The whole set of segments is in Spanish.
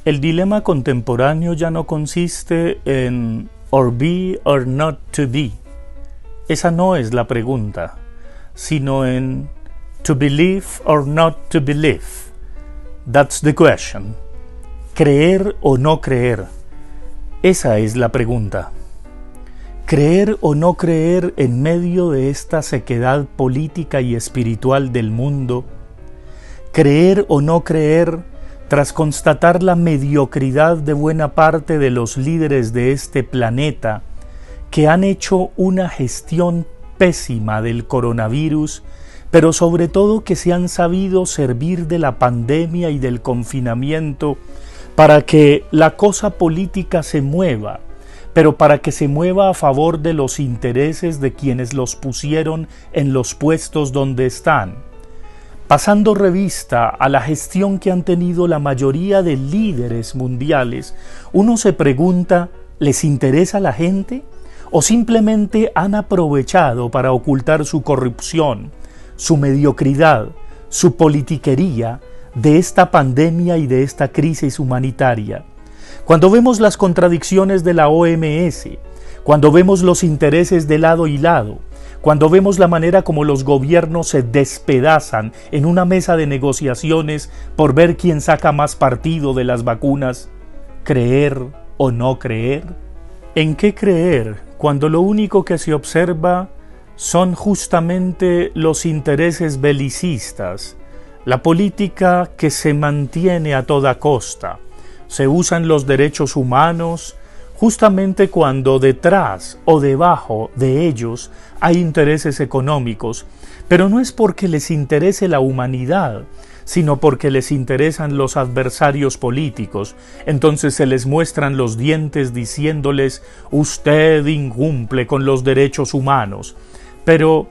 El dilema contemporáneo ya no consiste en or be or not to be. Esa no es la pregunta, sino en to believe or not to believe. That's the question. ¿Creer o no creer? Esa es la pregunta. ¿Creer o no creer en medio de esta sequedad política y espiritual del mundo? ¿Creer o no creer tras constatar la mediocridad de buena parte de los líderes de este planeta que han hecho una gestión pésima del coronavirus, pero sobre todo que se han sabido servir de la pandemia y del confinamiento para que la cosa política se mueva, pero para que se mueva a favor de los intereses de quienes los pusieron en los puestos donde están? Pasando revista a la gestión que han tenido la mayoría de líderes mundiales, uno se pregunta, ¿les interesa la gente? ¿O simplemente han aprovechado para ocultar su corrupción, su mediocridad, su politiquería de esta pandemia y de esta crisis humanitaria? Cuando vemos las contradicciones de la OMS, cuando vemos los intereses de lado y lado, cuando vemos la manera como los gobiernos se despedazan en una mesa de negociaciones por ver quién saca más partido de las vacunas, ¿creer o no creer? ¿En qué creer cuando lo único que se observa son justamente los intereses belicistas, la política que se mantiene a toda costa? Se usan los derechos humanos justamente cuando detrás o debajo de ellos hay intereses económicos, pero no es porque les interese la humanidad, sino porque les interesan los adversarios políticos. Entonces se les muestran los dientes diciéndoles, usted incumple con los derechos humanos. Pero,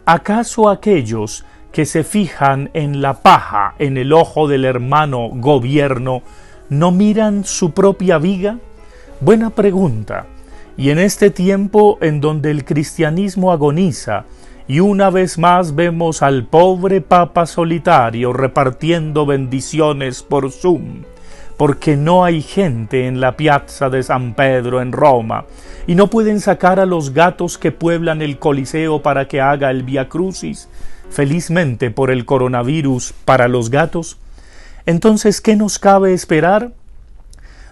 ¿acaso aquellos que se fijan en la paja en el ojo del hermano gobierno no miran su propia viga? Buena pregunta. Y en este tiempo en donde el cristianismo agoniza y una vez más vemos al pobre Papa solitario repartiendo bendiciones por Zoom, porque no hay gente en la piazza de San Pedro en Roma y no pueden sacar a los gatos que pueblan el Coliseo para que haga el Vía Crucis, felizmente por el coronavirus para los gatos. Entonces, ¿qué nos cabe esperar?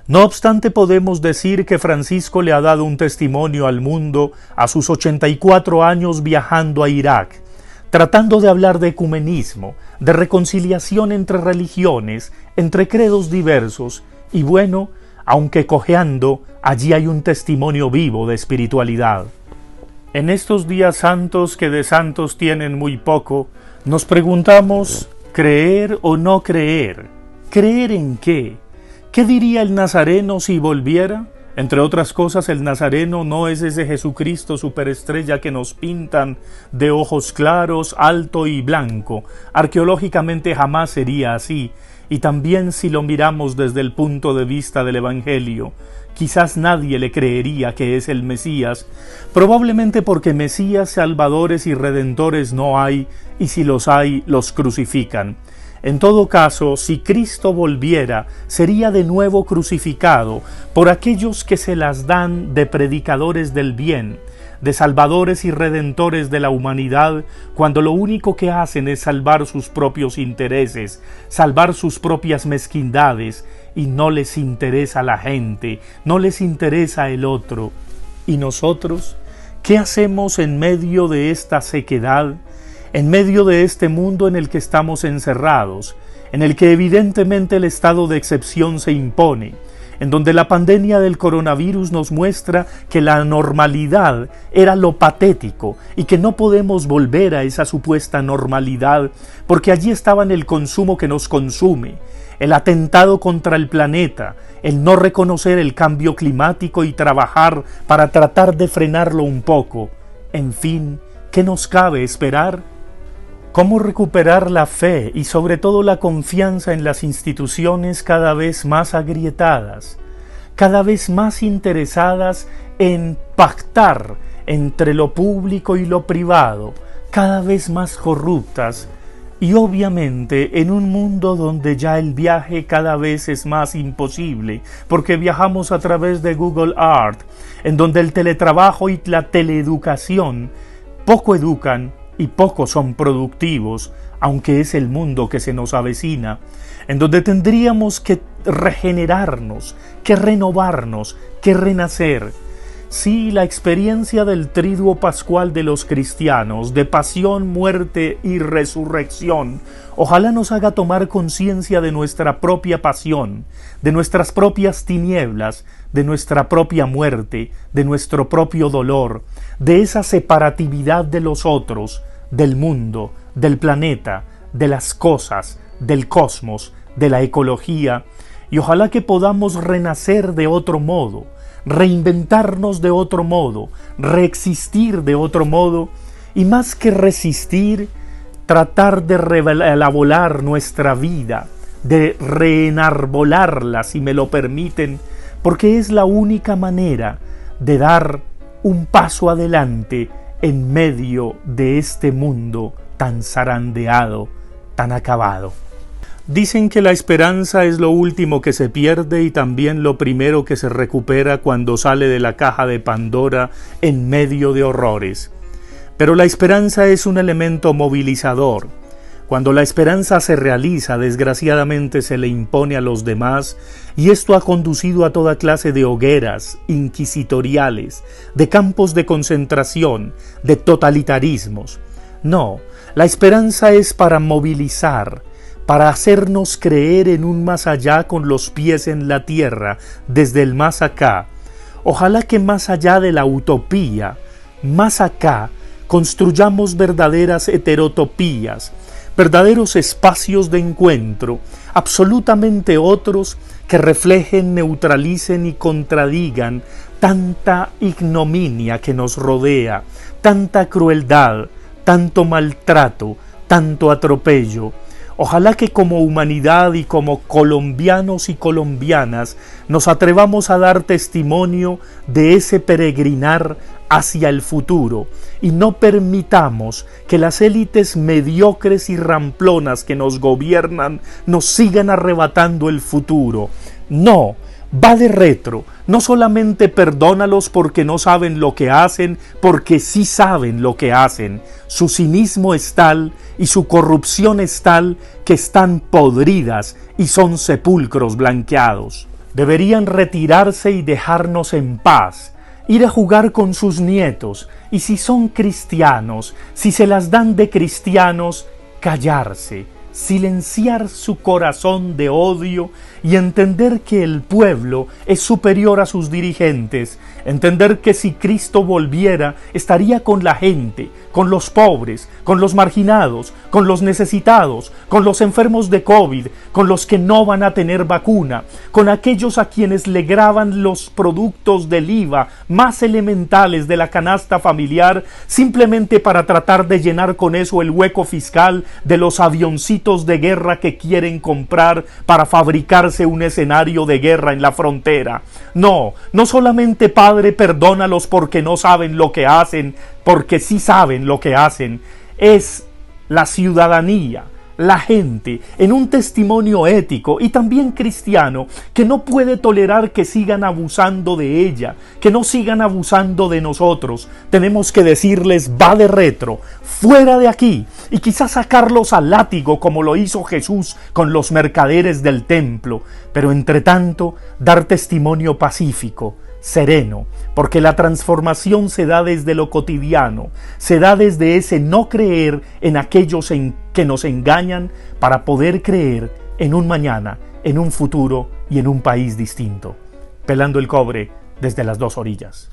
No obstante, podemos decir que Francisco le ha dado un testimonio al mundo a sus 84 años viajando a Irak, tratando de hablar de ecumenismo, de reconciliación entre religiones, entre credos diversos, y bueno, aunque cojeando, allí hay un testimonio vivo de espiritualidad. En estos días santos que de santos tienen muy poco, nos preguntamos, ¿creer o no creer? ¿Creer en qué? ¿Qué diría el nazareno si volviera? Entre otras cosas, el nazareno no es ese Jesucristo superestrella que nos pintan de ojos claros, alto y blanco. Arqueológicamente jamás sería así, y también si lo miramos desde el punto de vista del Evangelio, quizás nadie le creería que es el Mesías, probablemente porque Mesías, salvadores y redentores no hay, y si los hay, los crucifican. En todo caso, si Cristo volviera, sería de nuevo crucificado por aquellos que se las dan de predicadores del bien, de salvadores y redentores de la humanidad, cuando lo único que hacen es salvar sus propios intereses, salvar sus propias mezquindades, y no les interesa la gente, no les interesa el otro. ¿Y nosotros? ¿Qué hacemos en medio de esta sequedad? En medio de este mundo en el que estamos encerrados, en el que evidentemente el estado de excepción se impone, en donde la pandemia del coronavirus nos muestra que la normalidad era lo patético y que no podemos volver a esa supuesta normalidad porque allí estaba el consumo que nos consume, el atentado contra el planeta, el no reconocer el cambio climático y trabajar para tratar de frenarlo un poco. En fin, ¿qué nos cabe esperar? ¿Cómo recuperar la fe y sobre todo la confianza en las instituciones cada vez más agrietadas, cada vez más interesadas en pactar entre lo público y lo privado, cada vez más corruptas, Y obviamente en un mundo donde ya el viaje cada vez es más imposible, porque viajamos a través de Google Earth, en donde el teletrabajo y la teleeducación poco educan y poco son productivos, aunque es el mundo que se nos avecina, en donde tendríamos que regenerarnos, que renovarnos, que renacer. Sí, la experiencia del triduo pascual de los cristianos, de pasión, muerte y resurrección, ojalá nos haga tomar conciencia de nuestra propia pasión, de nuestras propias tinieblas, de nuestra propia muerte, de nuestro propio dolor, de esa separatividad de los otros, del mundo, del planeta, de las cosas, del cosmos, de la ecología, y ojalá que podamos renacer de otro modo, reinventarnos de otro modo, reexistir de otro modo, y más que resistir, tratar de reelaborar nuestra vida, de reenarbolarla, si me lo permiten, porque es la única manera de dar un paso adelante en medio de este mundo tan zarandeado, tan acabado. Dicen que la esperanza es lo último que se pierde y también lo primero que se recupera cuando sale de la caja de Pandora en medio de horrores. Pero la esperanza es un elemento movilizador. Cuando la esperanza se realiza, desgraciadamente se le impone a los demás, y esto ha conducido a toda clase de hogueras inquisitoriales, de campos de concentración, de totalitarismos. No, la esperanza es para movilizar, para hacernos creer en un más allá con los pies en la tierra, desde el más acá. Ojalá que más allá de la utopía, más acá, construyamos verdaderas heterotopías, verdaderos espacios de encuentro, absolutamente otros que reflejen, neutralicen y contradigan tanta ignominia que nos rodea, tanta crueldad, tanto maltrato, tanto atropello. Ojalá que como humanidad y como colombianos y colombianas nos atrevamos a dar testimonio de ese peregrinar hacia el futuro y no permitamos que las élites mediocres y ramplonas que nos gobiernan nos sigan arrebatando el futuro. No, va de retro. No solamente perdónalos porque no saben lo que hacen, porque sí saben lo que hacen. Su cinismo es tal y su corrupción es tal que están podridas y son sepulcros blanqueados. Deberían retirarse y dejarnos en paz, ir a jugar con sus nietos, y si son cristianos, si se las dan de cristianos, callarse, silenciar su corazón de odio y entender que el pueblo es superior a sus dirigentes, entender que si Cristo volviera estaría con la gente, con los pobres, con los marginados, con los necesitados, con los enfermos de COVID, con los que no van a tener vacuna, con aquellos a quienes le graban los productos del IVA más elementales de la canasta familiar simplemente para tratar de llenar con eso el hueco fiscal de los avioncitos de guerra que quieren comprar para fabricarse un escenario de guerra en la frontera. No, no solamente Padre, perdónalos porque no saben lo que hacen, porque sí saben lo que hacen, es la ciudadanía, la gente, en un testimonio ético y también cristiano, que no puede tolerar que sigan abusando de ella, que no sigan abusando de nosotros. Tenemos que decirles, va de retro, fuera de aquí, y quizás sacarlos al látigo como lo hizo Jesús con los mercaderes del templo, pero entre tanto dar testimonio pacífico, sereno, porque la transformación se da desde lo cotidiano, se da desde ese no creer en aquellos que nos engañan para poder creer en un mañana, en un futuro y en un país distinto. Pelando el cobre desde las dos orillas.